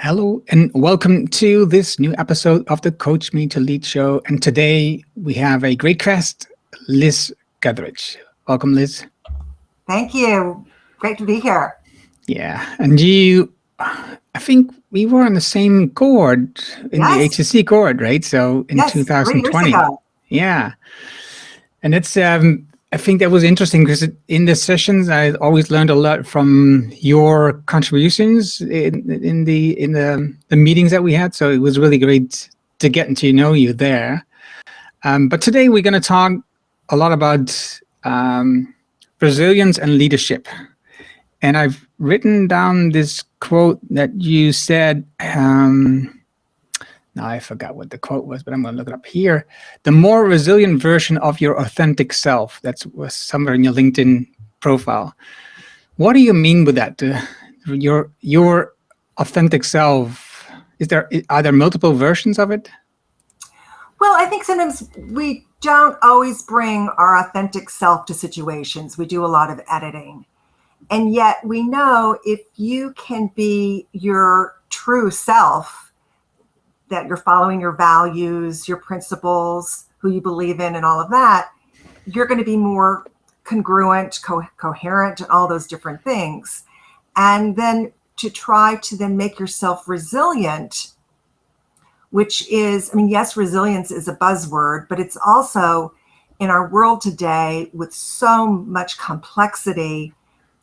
Hello and welcome to this new episode of the Coach Me to Lead show. And today we have a great guest, Liz Guthridge. Welcome, Liz. Thank you. Great to be here. Yeah. And I think we were on the same cohort in the HSC cohort, right? So in 2020. 3 years ago. Yeah. And it's I think that was interesting because in the sessions I always learned a lot from your contributions in the meetings that we had. So it was really great to get to know you there. But today we're going to talk a lot about resilience and leadership. And I've written down this quote that you said. Now I forgot what the quote was, but I'm going to look it up here. The more resilient version of your authentic self. That was somewhere in your LinkedIn profile. What do you mean with that? Your authentic self. Are there multiple versions of it? Well, I think sometimes we don't always bring our authentic self to situations. We do a lot of editing. And yet we know if you can be your true self, that you're following your values, your principles, who you believe in and all of that, you're going to be more congruent, coherent, and all those different things. And then to try to then make yourself resilient, which is, yes, resilience is a buzzword, but it's also in our world today with so much complexity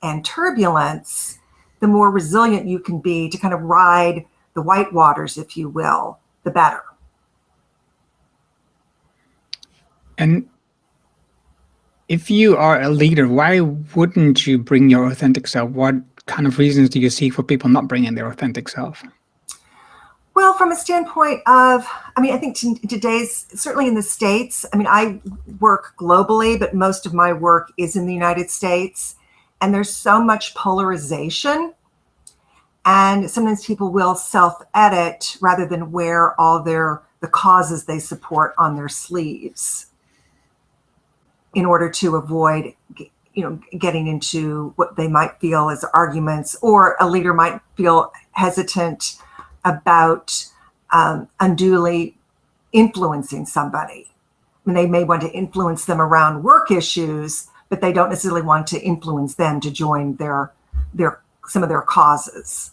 and turbulence, the more resilient you can be to kind of ride the white waters, if you will, the better. And if you are a leader, why wouldn't you bring your authentic self? What kind of reasons do you see for people not bringing their authentic self? Well, from a standpoint of, I think today's, certainly in the States, I work globally, but most of my work is in the United States. And there's so much polarization. And sometimes people will self-edit rather than wear all the causes they support on their sleeves in order to avoid, getting into what they might feel as arguments, or a leader might feel hesitant about unduly influencing somebody. They may want to influence them around work issues, but they don't necessarily want to influence them to join some of their causes.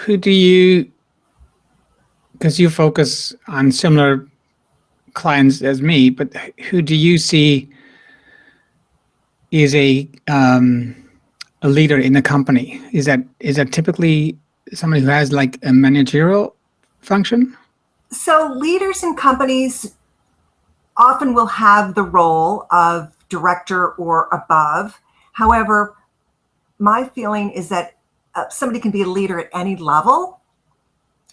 Because you focus on similar clients as me, but who do you see is a leader in a company? Is that typically somebody who has like a managerial function? So leaders in companies often will have the role of director or above. However, my feeling is that somebody can be a leader at any level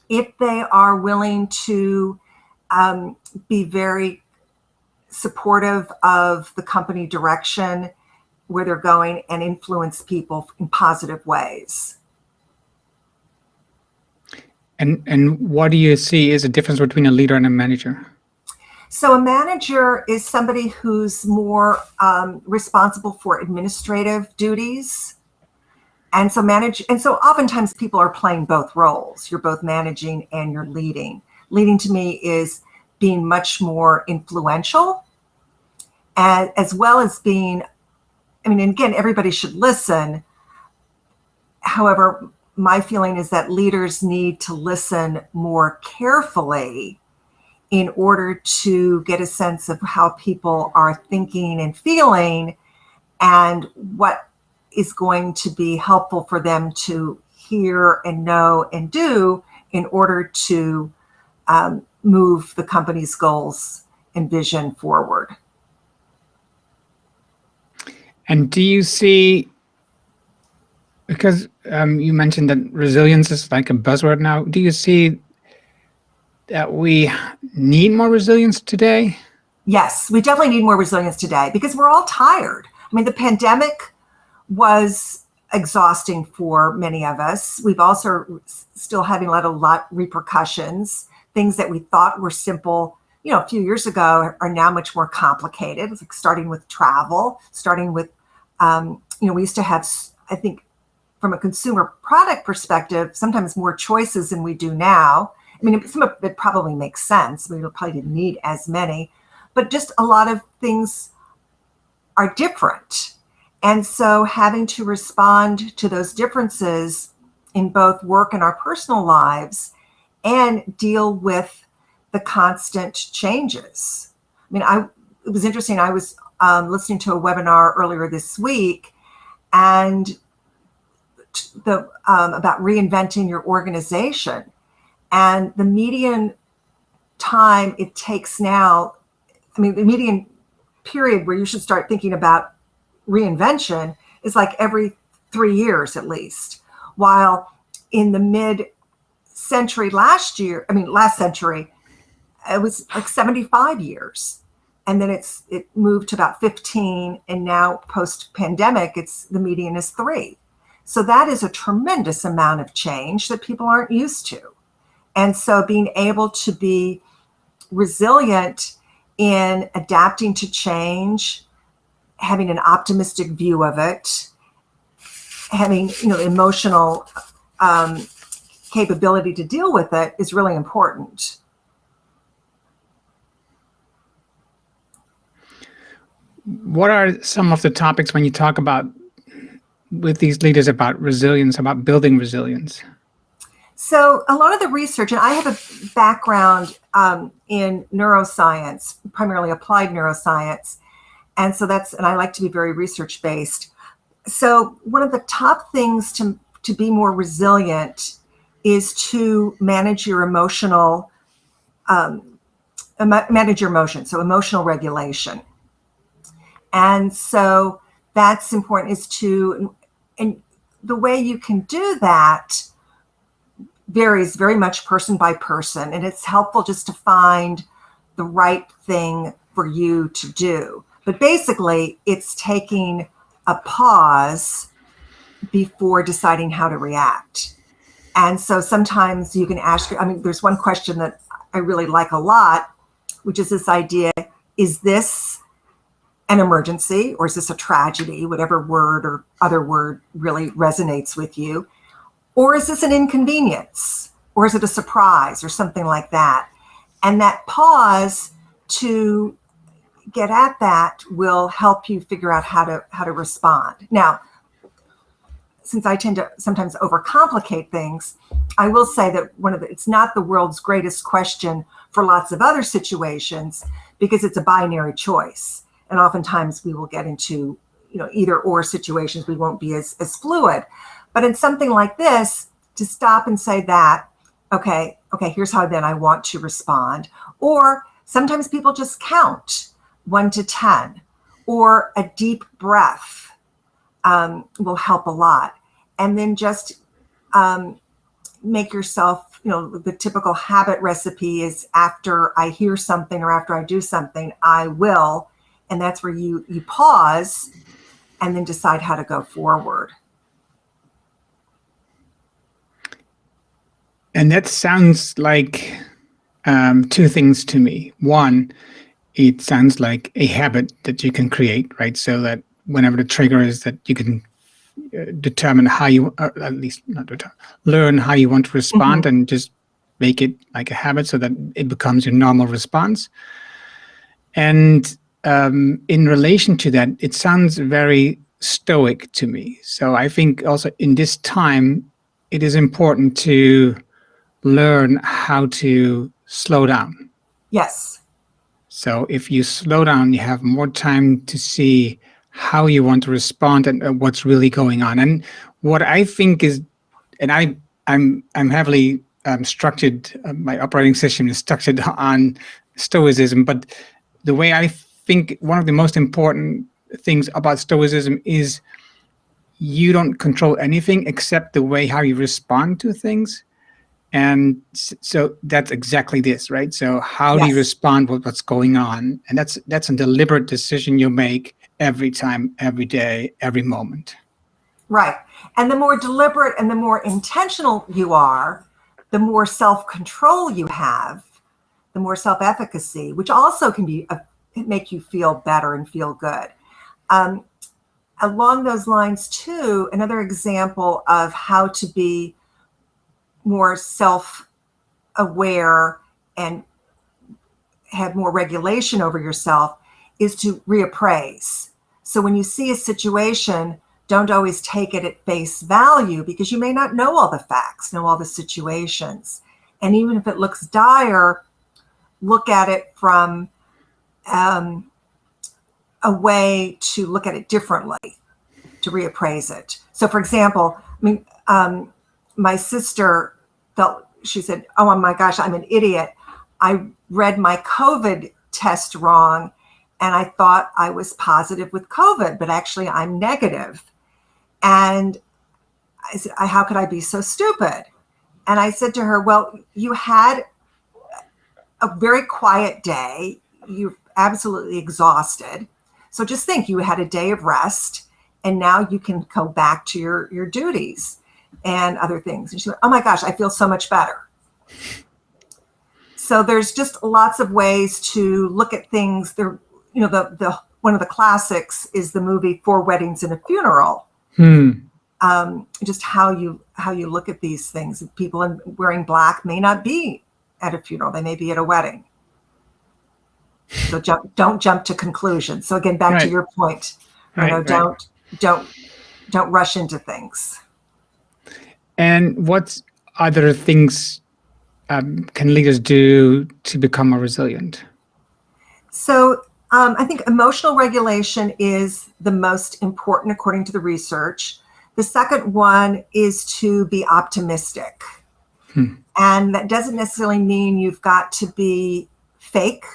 if they are willing to be very supportive of the company direction, where they're going, and influence people in positive ways. And what do you see is a difference between a leader and a manager? So a manager is somebody who's more responsible for administrative duties. And so oftentimes people are playing both roles. You're both managing and you're leading. Leading to me is being much more influential, as well as being, again, everybody should listen. However, my feeling is that leaders need to listen more carefully in order to get a sense of how people are thinking and feeling, and what is going to be helpful for them to hear and know and do in order to move the company's goals and vision forward. And do you see, because you mentioned that resilience is like a buzzword now, do you see that we need more resilience today? Yes, we definitely need more resilience today because we're all tired. The pandemic was exhausting for many of us. We've also still having a lot repercussions. Things that we thought were simple, a few years ago are now much more complicated. It's like starting with travel, starting with we used to have, I think, from a consumer product perspective, sometimes more choices than we do now. I mean, some of it probably makes sense. We probably didn't need as many, but just a lot of things are different. And so having to respond to those differences in both work and our personal lives and deal with the constant changes. I mean, it was interesting. I was listening to a webinar earlier this week, and about reinventing your organization, and the median time it takes now. I mean, the median period where you should start thinking about reinvention is like every 3 years at least. While in the mid-century last century, it was like 75 years. And then it moved to about 15, and now post-pandemic, the median is 3. So that is a tremendous amount of change that people aren't used to. And so being able to be resilient in adapting to change, having an optimistic view of it, having emotional capability to deal with it is really important. What are some of the topics when you talk about with these leaders about resilience, about building resilience? So a lot of the research, and I have a background in neuroscience, primarily applied neuroscience. And so and I like to be very research based. So one of the top things to be more resilient is to manage your emotions, so emotional regulation. And so that's important, and the way you can do that varies very much person by person. And it's helpful just to find the right thing for you to do. But basically, it's taking a pause before deciding how to react. And so sometimes you can ask, there's one question that I really like a lot, which is this idea, is this an emergency, or is this a tragedy, whatever word or other word really resonates with you? Or is this an inconvenience? Or is it a surprise or something like that? And that pause to get at that will help you figure out how to respond. Now, since I tend to sometimes overcomplicate things, I will say that it's not the world's greatest question for lots of other situations, because it's a binary choice. And oftentimes we will get into, either or situations. We won't be as fluid. But in something like this, to stop and say that, okay, here's how then I want to respond. Or sometimes people just count 1 to 10, or a deep breath will help a lot. And then just make yourself, the typical habit recipe is, after I hear something or after I do something, I will. And that's where you pause and then decide how to go forward. And that sounds like 2 things to me. One, it sounds like a habit that you can create, right? So that whenever the trigger is, that you can determine how you, or at least not determine, learn how you want to respond, and just make it like a habit so that it becomes your normal response. And in relation to that, it sounds very stoic to me. So I think also in this time, it is important to learn how to slow down. Yes. So if you slow down, you have more time to see how you want to respond and what's really going on. And what I think is, and I'm heavily structured, my operating system is structured on stoicism, but the way I think one of the most important things about stoicism is you don't control anything except the way how you respond to things. And so that's exactly this, right? So how do you respond with what's going on? And that's a deliberate decision you make every time, every day, every moment. Right. And the more deliberate and the more intentional you are, the more self-control you have, the more self-efficacy, which also can be make you feel better and feel good. along those lines too, another example of how to be more self-aware and have more regulation over yourself is to reappraise. So when you see a situation, don't always take it at face value, because you may not know all the facts, know all the situations. And even if it looks dire, look at it from a way to look at it differently, to reappraise it. So for example, my sister felt, she said, oh my gosh, I'm an idiot. I read my COVID test wrong and I thought I was positive with COVID, but actually I'm negative. And I said, how could I be so stupid? And I said to her, well, you had a very quiet day. You're absolutely exhausted. So just think, you had a day of rest and now you can go back to your duties and other things. And she went, oh my gosh, I feel so much better. So there's just lots of ways to look at things. There, you know, the one of the classics is the movie Four Weddings and a Funeral. Just how you look at these things. People wearing black may not be at a funeral; they may be at a wedding. So don't jump to conclusions. So again, back to your point, don't rush into things. And what other things can leaders do to become more resilient? So I think emotional regulation is the most important according to the research. The second one is to be optimistic. And that doesn't necessarily mean you've got to be fake.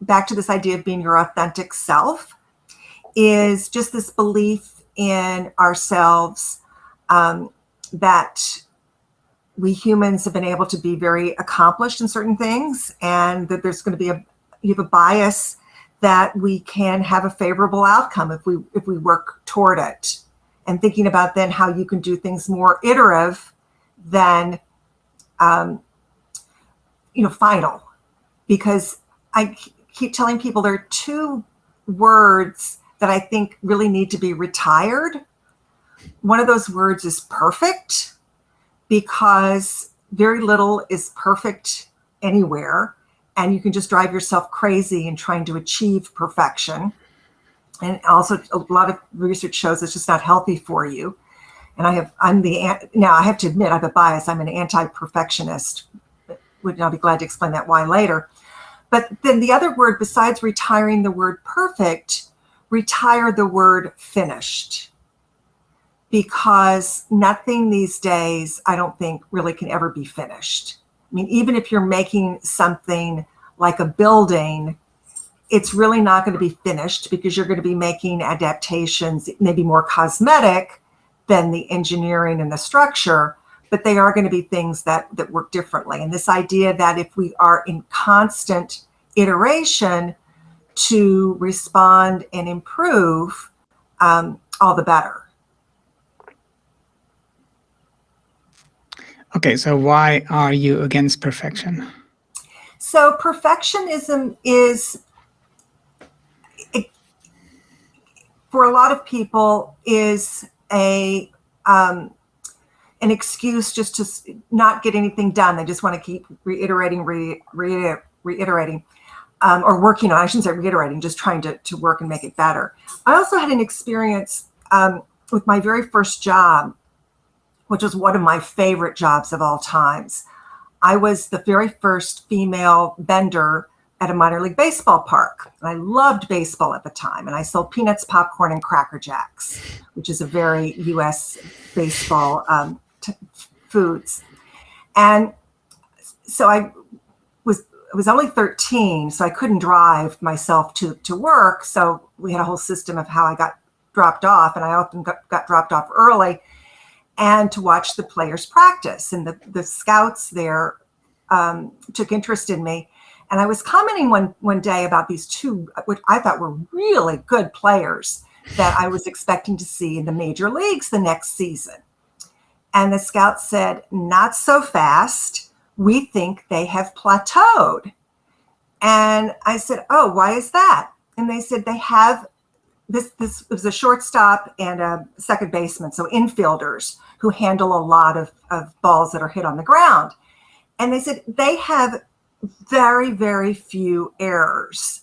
Back to this idea of being your authentic self is just this belief in ourselves that we humans have been able to be very accomplished in certain things, and that there's going to be you have a bias that we can have a favorable outcome if we work toward it. And thinking about then how you can do things more iterative than final. Because I keep telling people there are two words that I think really need to be retired. One of those words is perfect, because very little is perfect anywhere. And you can just drive yourself crazy in trying to achieve perfection. And also a lot of research shows it's just not healthy for you. And I have to admit, I have a bias. I'm an anti-perfectionist. I'll be glad to explain that why later. But then the other word, besides retiring the word perfect, retire the word finished. Because nothing these days, I don't think, really can ever be finished. I mean, even if you're making something like a building, it's really not going to be finished, because you're going to be making adaptations, maybe more cosmetic than the engineering and the structure, but they are going to be things that work differently. And this idea that if we are in constant iteration to respond and improve, all the better. Okay, so why are you against perfection? So perfectionism is, for a lot of people, is an excuse just to not get anything done. They just want to keep reiterating, or working on, I shouldn't say reiterating, just trying to work and make it better. I also had an experience with my very first job, which was one of my favorite jobs of all times. I was the very first female vendor at a minor league baseball park. And I loved baseball at the time. And I sold peanuts, popcorn, and Cracker Jacks, which is a very U.S. baseball foods. And so I was only 13, so I couldn't drive myself to work. So we had a whole system of how I got dropped off. And I often got dropped off early, and to watch the players practice. And the scouts there took interest in me. And I was commenting one day about these two, which I thought were really good players that I was expecting to see in the major leagues the next season. And the scout said, not so fast. We think they have plateaued. And I said, oh, why is that? And they said they have this was a shortstop and a second baseman, so infielders who handle a lot of balls that are hit on the ground. And they said they have very, very few errors.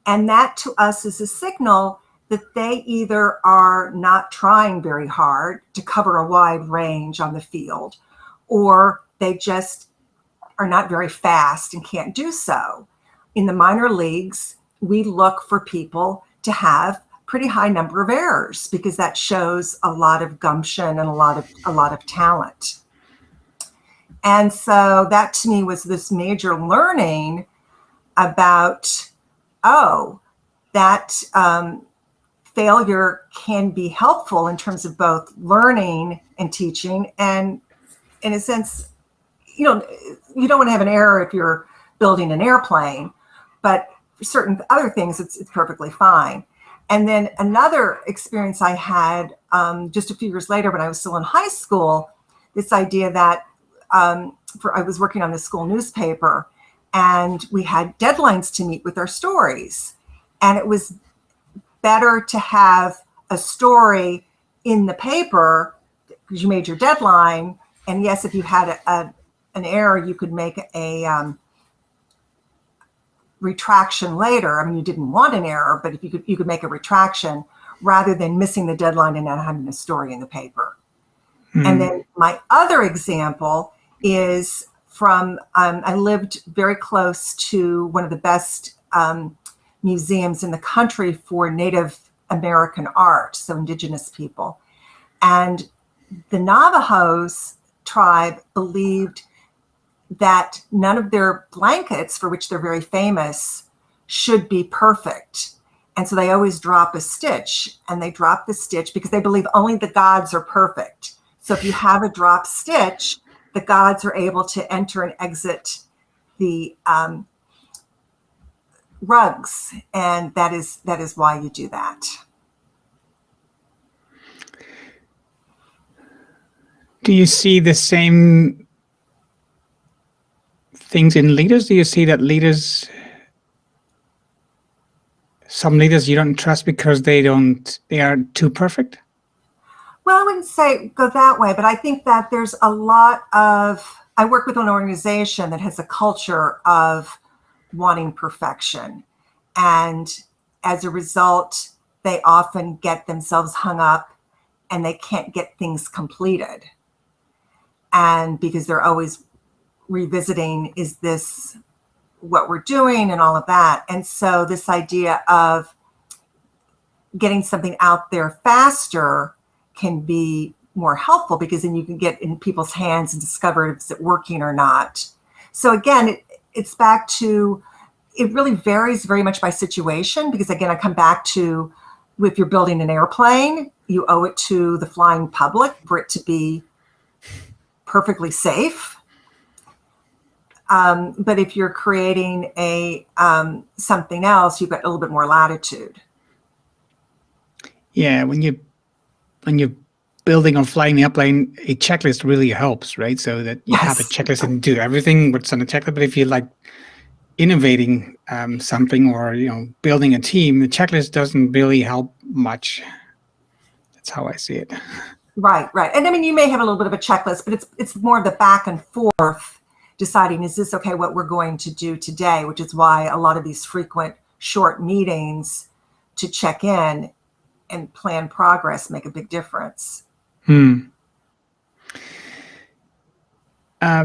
And that to us is a signal that they either are not trying very hard to cover a wide range on the field, or they just are not very fast and can't do so. In the minor leagues, we look for people to have pretty high number of errors because that shows a lot of gumption and a lot of talent. And so that to me was this major learning about, that failure can be helpful in terms of both learning and teaching. And in a sense, you don't want to have an error if you're building an airplane, but for certain other things, it's perfectly fine. And then another experience I had just a few years later when I was still in high school, this idea that I was working on the school newspaper and we had deadlines to meet with our stories. And it was better to have a story in the paper because you made your deadline. And yes, if you had an error, you could make a retraction later. I mean, you didn't want an error, but if you could make a retraction rather than missing the deadline and not having a story in the paper. Mm-hmm. And then my other example is from, I lived very close to one of the best museums in the country for Native American art, so indigenous people. And the Navajos tribe believed that none of their blankets, for which they're very famous, should be perfect. And so they always drop a stitch, and they drop the stitch because they believe only the gods are perfect. So if you have a drop stitch, the gods are able to enter and exit the rugs. And that is why you do that. Do you see the same things in leaders? Do you see that some leaders you don't trust because they are too perfect? Well, I wouldn't say go that way, but I think that there's a lot I work with an organization that has a culture of wanting perfection. And as a result, they often get themselves hung up and they can't get things completed. And because they're always revisiting, is this what we're doing and all of that? And so this idea of getting something out there faster can be more helpful because then you can get in people's hands and discover if it's working or not. So again, it's back to, it really varies very much by situation because again, I come back to, if you're building an airplane, you owe it to the flying public for it to be perfectly safe. But if you're creating something else, you've got a little bit more latitude. Yeah, when you're building or flying the airplane, a checklist really helps, right? So that you have a checklist and do everything what's on the checklist. But if you're like innovating something or building a team, the checklist doesn't really help much. That's how I see it. Right. And I mean, you may have a little bit of a checklist, but it's more of the back and forth deciding, is this okay, what we're going to do today, which is why a lot of these frequent short meetings to check in and plan progress make a big difference.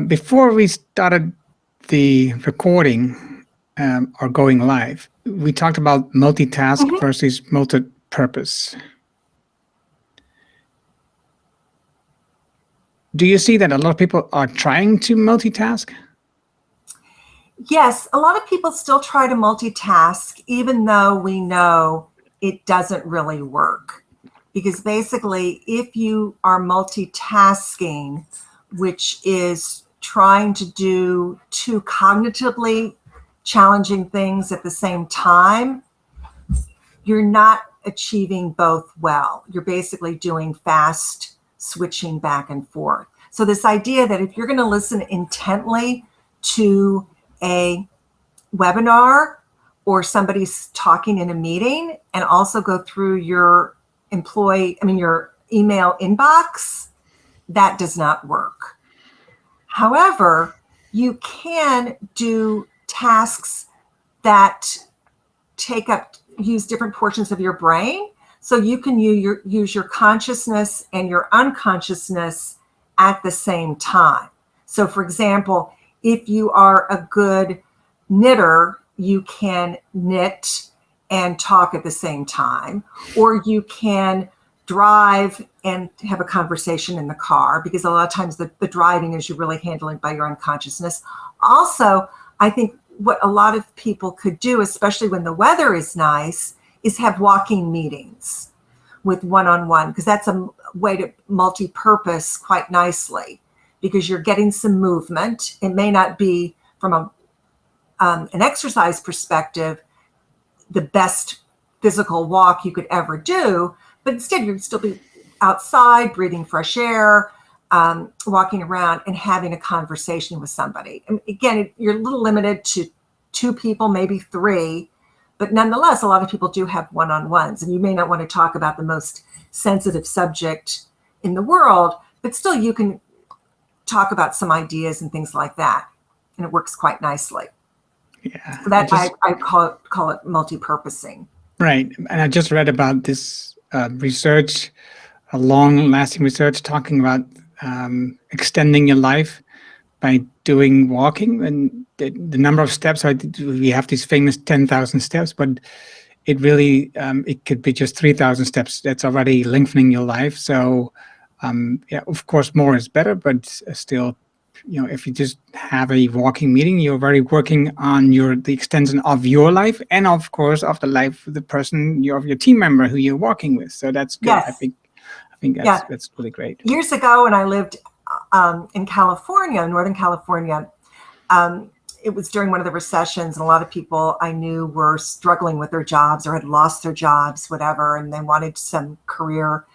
Before we started the recording or going live, we talked about multitask versus multi-purpose. Do you see that a lot of people are trying to multitask? Yes, a lot of people still try to multitask, even though we know it doesn't really work. Because basically, if you are multitasking, which is trying to do two cognitively challenging things at the same time, you're not achieving both well. You're basically doing fast switching back and forth. So this idea that if you're going to listen intently to a webinar or somebody's talking in a meeting and also go through your your email inbox, that does not work. However, you can do tasks that use different portions of your brain. So you can use your consciousness and your unconsciousness at the same time. So for example, if you are a good knitter, you can knit and talk at the same time, or you can drive and have a conversation in the car, because a lot of times the driving is you're really handling by your unconsciousness. Also, I think what a lot of people could do, especially when the weather is nice, is have walking meetings with one-on-one, because that's a way to multi-purpose quite nicely, because you're getting some movement. It may not be from an exercise perspective the best physical walk you could ever do, but instead you'd still be outside, breathing fresh air, walking around and having a conversation with somebody. And again, you're a little limited to 2 people, maybe 3, but nonetheless, a lot of people do have one-on-ones, and you may not want to talk about the most sensitive subject in the world, but still you can talk about some ideas and things like that. And it works quite nicely. Yeah. So that I call it multi-purposing. Right. And I just read about this research, a long-lasting research talking about extending your life by doing walking, and the number of steps. We have these famous 10,000 steps, but it really it could be just 3,000 steps. That's already lengthening your life. So yeah, of course, more is better, but still, if you just have a walking meeting, you're already working on the extension of your life, and of course of the life of the person, of your team member who you're walking with. So that's good. Yes. I think that's really great. Years ago, when I lived in California, Northern California, it was during one of the recessions, and a lot of people I knew were struggling with their jobs or had lost their jobs, whatever, and they wanted some career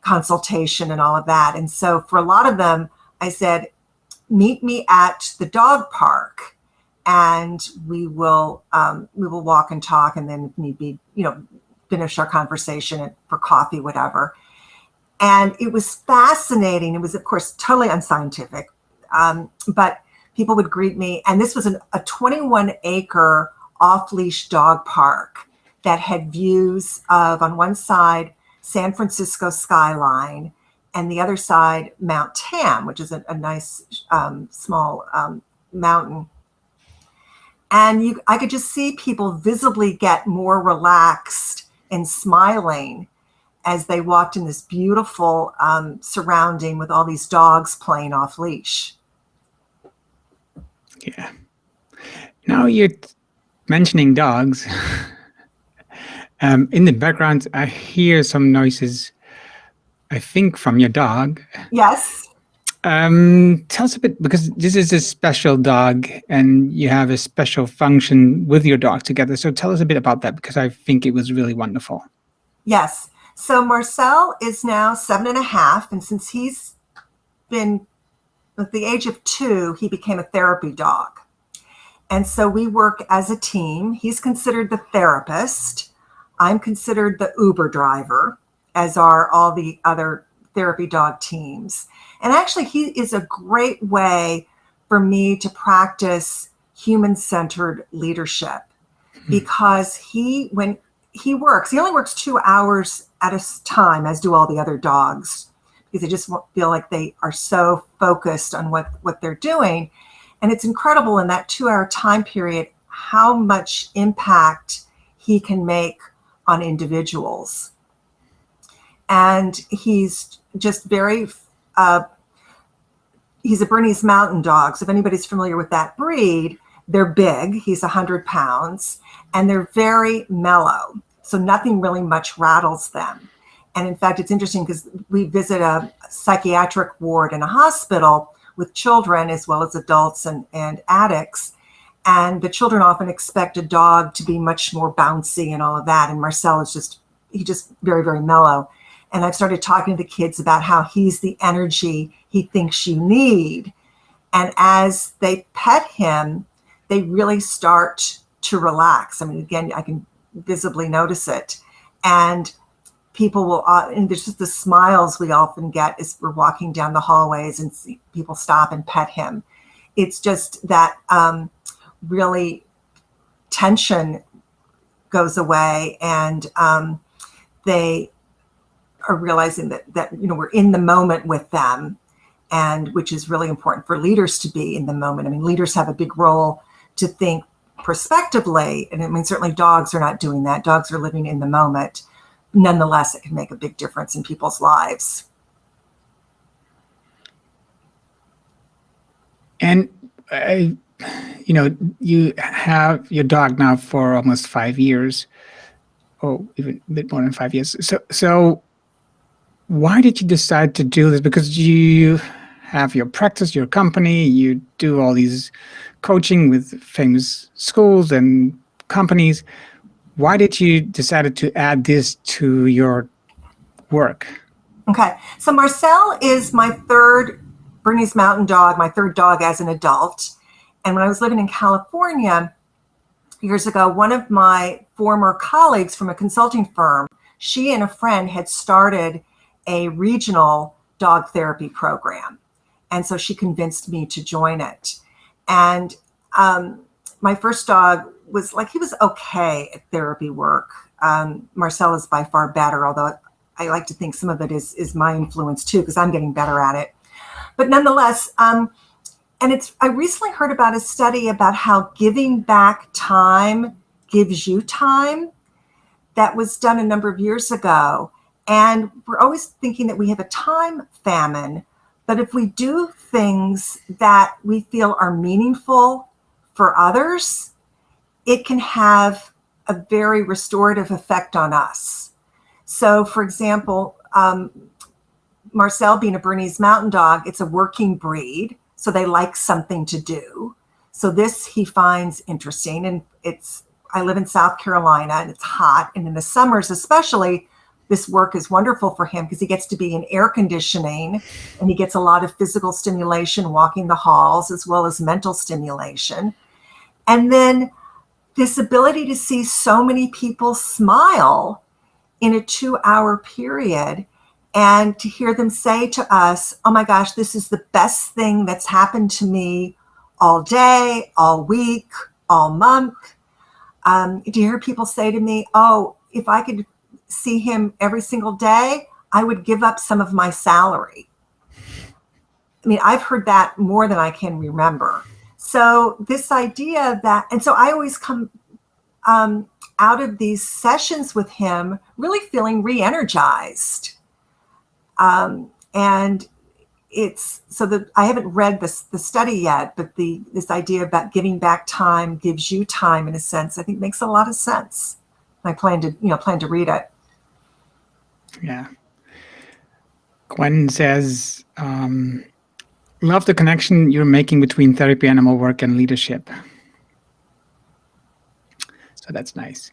consultation and all of that. And so for a lot of them, I said, meet me at the dog park, and we will walk and talk, and then if need be, finish our conversation for coffee, whatever. And it was fascinating. It was, of course, totally unscientific, but people would greet me. And this was a 21-acre off-leash dog park that had views of, on one side, San Francisco skyline, and the other side, Mount Tam, which is a nice small mountain. And I could just see people visibly get more relaxed and smiling as they walked in this beautiful surrounding with all these dogs playing off leash. Yeah. Now you're mentioning dogs. In the background, I hear some noises, I think from your dog. Yes. Tell us a bit, because this is a special dog and you have a special function with your dog together. So tell us a bit about that, because I think it was really wonderful. Yes. So Marcel is now 7.5. And since he's been at the age of 2, he became a therapy dog. And so we work as a team. He's considered the therapist. I'm considered the Uber driver, as are all the other therapy dog teams. And actually, he is a great way for me to practice human-centered leadership, because when he only works 2 hours at a time, as do all the other dogs, because they just feel like they are so focused on what they're doing. And it's incredible in that 2-hour time period how much impact he can make on individuals. And he's just very, he's a Bernese Mountain Dog. So if anybody's familiar with that breed, they're big. He's 100 pounds, and they're very mellow. So nothing really much rattles them. And in fact, it's interesting because we visit a psychiatric ward in a hospital with children as well as adults and addicts. And the children often expect a dog to be much more bouncy and all of that. And Marcel is just very, very mellow. And I've started talking to the kids about how he's the energy he thinks you need. And as they pet him, they really start to relax. I mean, again, I can visibly notice it. And people will, and there's just the smiles we often get as we're walking down the hallways and see people stop and pet him. It's just that really tension goes away, and they are realizing that we're in the moment with them, and which is really important for leaders to be in the moment. I mean, leaders have a big role to think prospectively, and I mean, certainly dogs are not doing that. Dogs are living in the moment. Nonetheless, it can make a big difference in people's lives. And you have your dog now for almost 5 years, or even a bit more than 5 years. So why did you decide to do this? Because you have your practice, your company, you do all these coaching with famous schools and companies. Why did you decide to add this to your work? Okay, so Marcel is my third Bernese Mountain Dog, my third dog as an adult. And when I was living in California years ago, one of my former colleagues from a consulting firm, she and a friend had started a regional dog therapy program. And so she convinced me to join it. And my first dog he was okay at therapy work. Marcel is by far better, although I like to think some of it is my influence too, because I'm getting better at it. But nonetheless, I recently heard about a study about how giving back time gives you time. That was done a number of years ago. And we're always thinking that we have a time famine. But if we do things that we feel are meaningful for others, it can have a very restorative effect on us. So, for example, Marcel being a Bernese Mountain Dog, it's a working breed, so they like something to do. So this he finds interesting, and I live in South Carolina, and it's hot, and in the summers especially, this work is wonderful for him because he gets to be in air conditioning, and he gets a lot of physical stimulation walking the halls as well as mental stimulation. And then this ability to see so many people smile in a 2-hour period, and to hear them say to us, oh my gosh, this is the best thing that's happened to me all day, all week, all month. To hear people say to me, oh, if I could see him every single day, I would give up some of my salary. I mean, I've heard that more than I can remember. So this idea that, and so I always come out of these sessions with him really feeling re-energized. And it's so that I haven't read the study yet, but this idea about giving back time gives you time in a sense, I think makes a lot of sense. I plan to read it. Yeah. Gwen says, love the connection you're making between therapy, animal work, and leadership. So that's nice.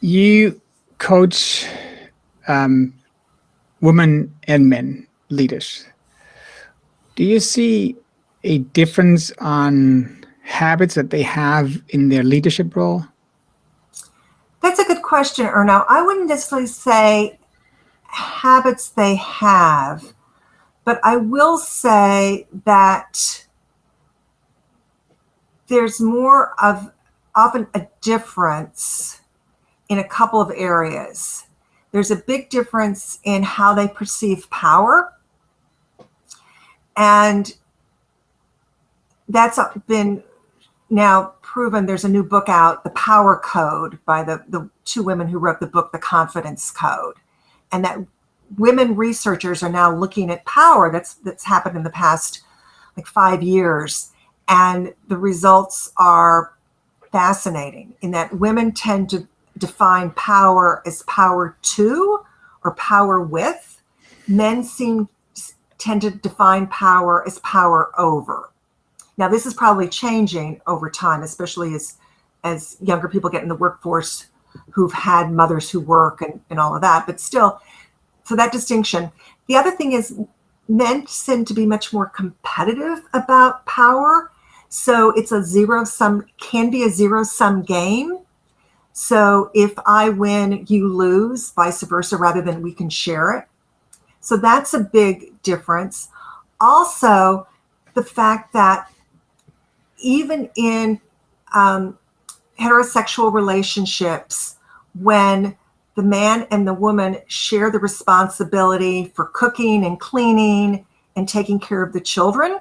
You coach women and men leaders. Do you see a difference on habits that they have in their leadership role? That's a good question, Erno. I wouldn't necessarily say habits they have, but I will say that there's more of often a difference in a couple of areas. There's a big difference in how they perceive power. And that's been now proven. There's a new book out, The Power Code, by the two women who wrote the book, The Confidence Code. And that women researchers are now looking at power that's happened in the past 5 years. And the results are fascinating in that women tend to define power as power to or power with. Men tend to define power as power over. Now, this is probably changing over time, especially as younger people get in the workforce who've had mothers who work and all of that. But still, so that distinction. The other thing is men tend to be much more competitive about power. So it's can be a zero-sum game. So if I win, you lose, vice versa, rather than we can share it. So that's a big difference. Also, the fact that even in heterosexual relationships, when the man and the woman share the responsibility for cooking and cleaning and taking care of the children,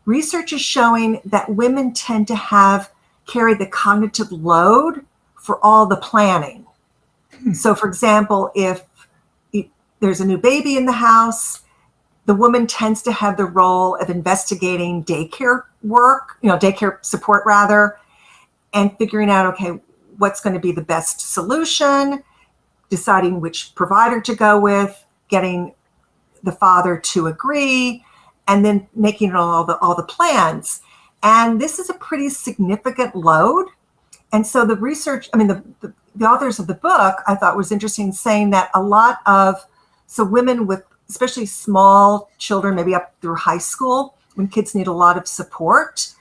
research is showing that women tend to carry the cognitive load for all the planning. So, for example, if there's a new baby in the house, the woman tends to have the role of investigating daycare support rather, and figuring out, okay, what's going to be the best solution, deciding which provider to go with, getting the father to agree, and then making all the plans. And this is a pretty significant load. And so the research, the authors of the book, I thought was interesting, saying that women with especially small children, maybe up through high school, when kids need a lot of support,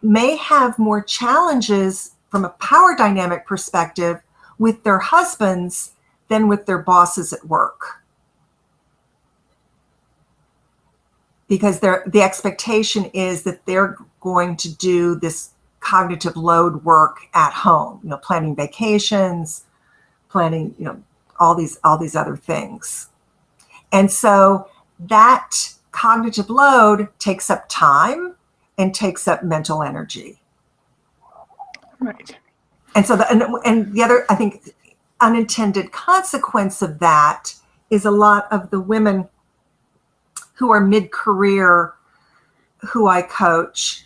may have more challenges from a power dynamic perspective with their husbands than with their bosses at work. Because the expectation is that they're going to do this cognitive load work at home, planning vacations, planning, all these other things. And so that cognitive load takes up time and takes up mental energy. Right. And so the other, I think, unintended consequence of that is a lot of the women who are mid-career who I coach,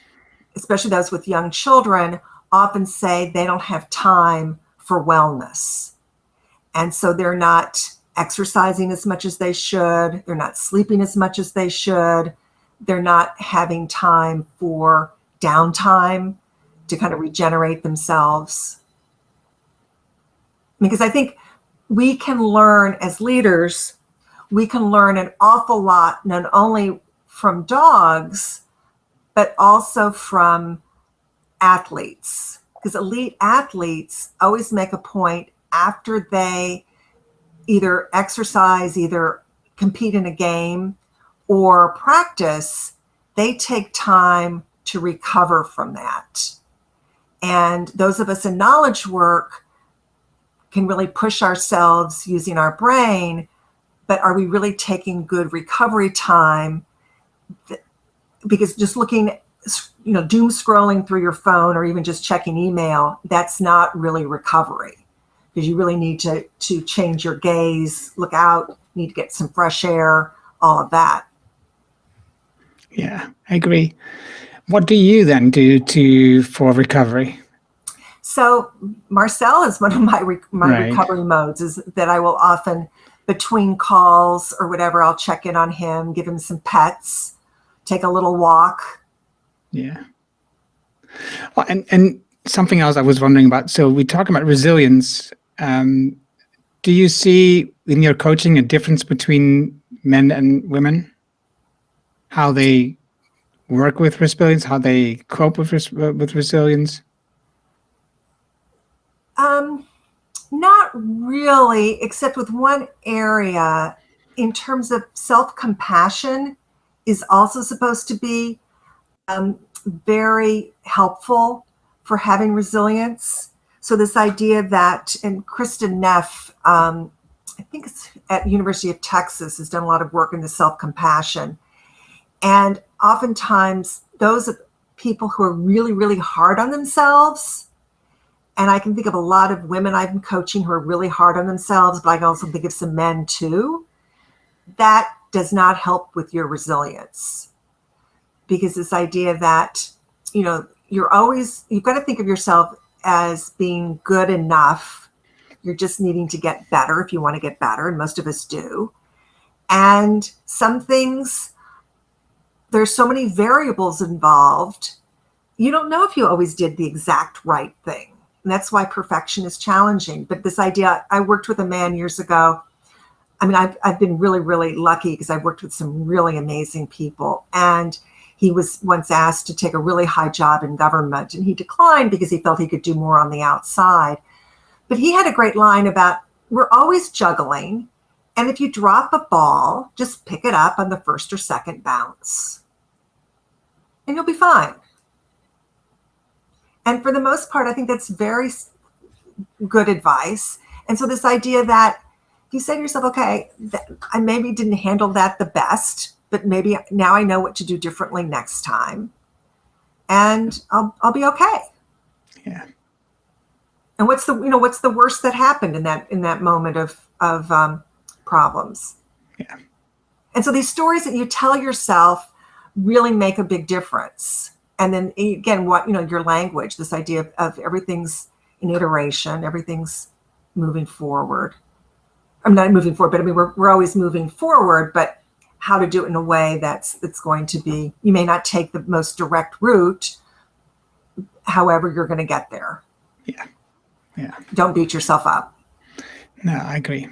especially those with young children, often say they don't have time for wellness. And so they're not exercising as much as they should. They're not sleeping as much as they should. They're not having time for downtime to kind of regenerate themselves. Because I think we can learn as leaders, we can learn an awful lot, not only from dogs, but also from athletes. Because elite athletes always make a point after they either exercise, either compete in a game or practice, they take time to recover from that. And those of us in knowledge work can really push ourselves using our brain, but are we really taking good recovery time? Because just looking, doom scrolling through your phone or even just checking email, that's not really recovery. Because you really need to change your gaze, look out, need to get some fresh air, all of that. Yeah, I agree. What do you then do for recovery? So Marcel is one of my Right. recovery modes, is that I will often, between calls or whatever, I'll check in on him, give him some pets, take a little walk. Yeah. Well, and something else I was wondering about. So we talk about resilience. Do you see in your coaching a difference between men and women? How they work with resilience, how they cope with resilience? Not really, except with one area. In terms of self-compassion is also supposed to be very helpful for having resilience. So this idea that, and Kristin Neff, I think it's at University of Texas, has done a lot of work in the self-compassion. And oftentimes those are people who are really, really hard on themselves. And I can think of a lot of women I've been coaching who are really hard on themselves, but I can also think of some men too. That does not help with your resilience. Because this idea that, you've got to think of yourself as being good enough. You're just needing to get better if you want to get better, and most of us do. And some things, there's so many variables involved, you don't know if you always did the exact right thing. And that's why perfection is challenging. But this idea, I worked with a man years ago. I've been really, really lucky because I've worked with some really amazing people. And He was once asked to take a really high job in government, and he declined because he felt he could do more on the outside. But he had a great line about, we're always juggling, and if you drop a ball, just pick it up on the first or second bounce, and you'll be fine. And for the most part, I think that's very good advice. And so this idea that if you say to yourself, okay, I maybe didn't handle that the best, but maybe now I know what to do differently next time, and I'll be okay. Yeah. And what's the worst that happened in that moment of problems? Yeah. And so these stories that you tell yourself really make a big difference. And then again, your language, this idea of everything's in iteration, everything's moving forward. I'm not moving forward, but I mean, we're always moving forward, but how to do it in a way that's going to be, you may not take the most direct route, however, you're going to get there. Yeah. Yeah. Don't beat yourself up. No, I agree.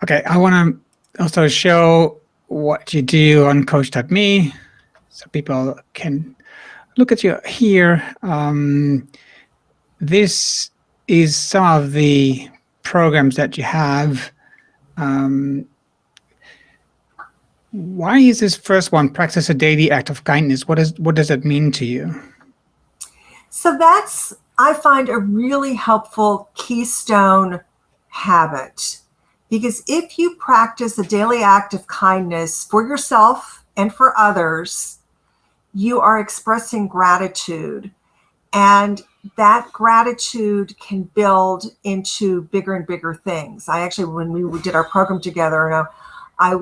Okay. I want to also show what you do on Coachdotme so people can look at you here. This is some of the programs that you have. Why is this first one, practice a daily act of kindness? What does that mean to you? So that's, I find, a really helpful keystone habit, because if you practice a daily act of kindness for yourself and for others, you are expressing gratitude, and that gratitude can build into bigger and bigger things. I actually, when we did our program together, I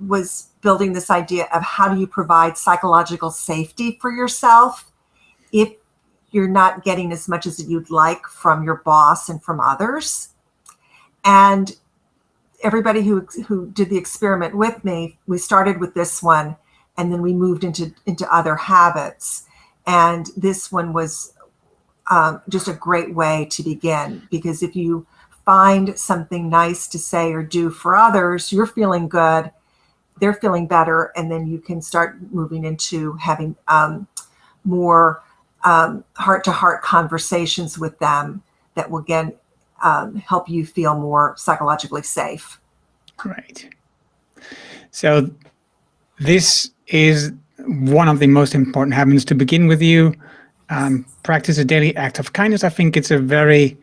was building this idea of how do you provide psychological safety for yourself if you're not getting as much as you'd like from your boss and from others. And everybody who did the experiment with me, we started with this one, and then we moved into other habits. And this one was just a great way to begin, because if you find something nice to say or do for others, you're feeling good, they're feeling better, and then you can start moving into having more heart-to-heart conversations with them that will, again, help you feel more psychologically safe. Right. So this is one of the most important habits to begin with you. Practice a daily act of kindness. I think it's a very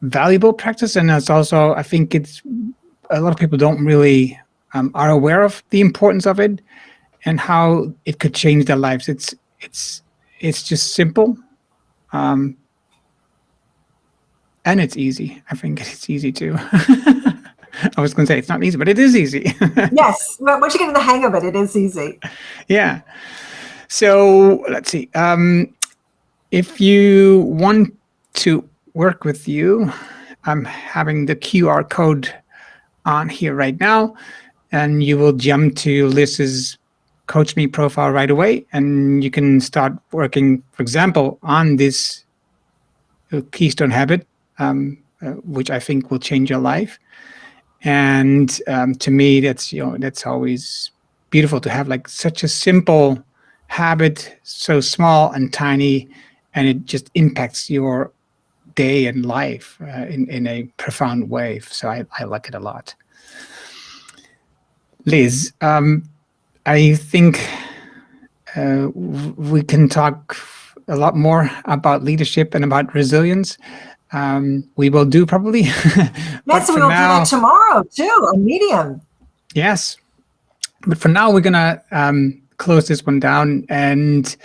valuable practice, and it's also, I think it's, a lot of people don't really are aware of the importance of it and how it could change their lives. It's just simple, and it's easy. I think it's easy too. I was going to say it's not easy, but it is easy. Yes, but once you get in the hang of it, it is easy. Yeah. So let's see. If you want to work with you, I'm having the QR code on here right now, and you will jump to Liz's Coachdotme profile right away, and you can start working, for example, on this keystone habit, which I think will change your life. And to me, that's always beautiful to have like such a simple habit, so small and tiny, and it just impacts your day and life in a profound way. So I like it a lot. Liz, I think we can talk a lot more about leadership and about resilience. We will do probably. Yes, we will do that tomorrow too, on Medium. Yes. But for now, we're going to close this one down. And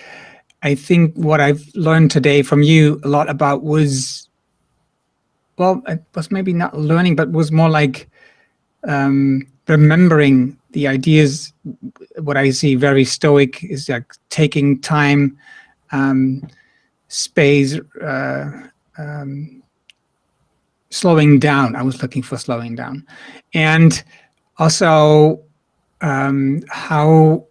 I think what I've learned today from you a lot about was, well, it was maybe not learning, but was more like remembering the ideas. What I see very stoic is like taking time, space, slowing down. I was looking for slowing down. And also how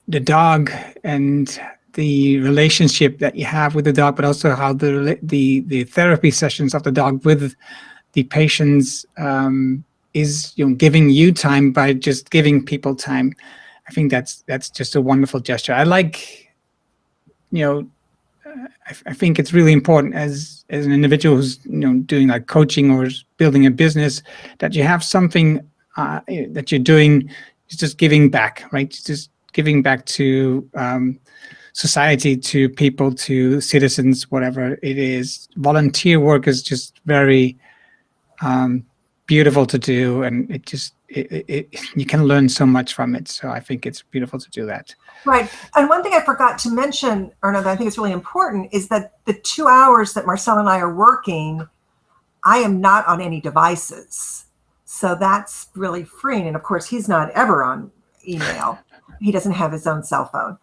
the dog and the relationship that you have with the dog, but also how the therapy sessions of the dog with the patients is giving you time by just giving people time. I think that's just a wonderful gesture. I like, I think it's really important as an individual who's doing like coaching or building a business, that you have something that you're doing, just giving back, right? Just giving back to society, to people, to citizens, whatever it is. Volunteer work is just very beautiful to do, and you can learn so much from it. So I think it's beautiful to do that. Right. And one thing I forgot to mention, Erna, that I think is really important, is that the 2 hours that Marcel and I are working, I am not on any devices. So that's really freeing. And of course, he's not ever on email. He doesn't have his own cell phone.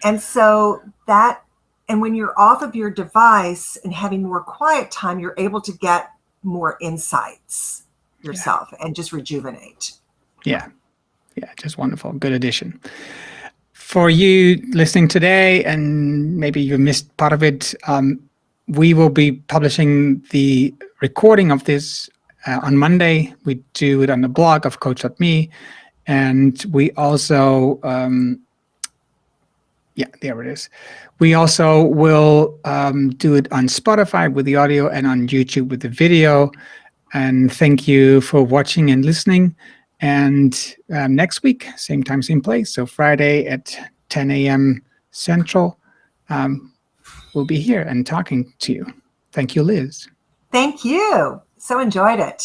And so and when you're off of your device and having more quiet time, you're able to get more insights yourself and just rejuvenate. Yeah, just wonderful. Good addition. For you listening today, and maybe you missed part of it, we will be publishing the recording of this on Monday. We do it on the blog of Coachdotme, and we also, there it is. We also will do it on Spotify with the audio and on YouTube with the video. And thank you for watching and listening. And next week, same time, same place. So Friday at 10 a.m. Central, we'll be here and talking to you. Thank you, Liz. Thank you. So enjoyed it.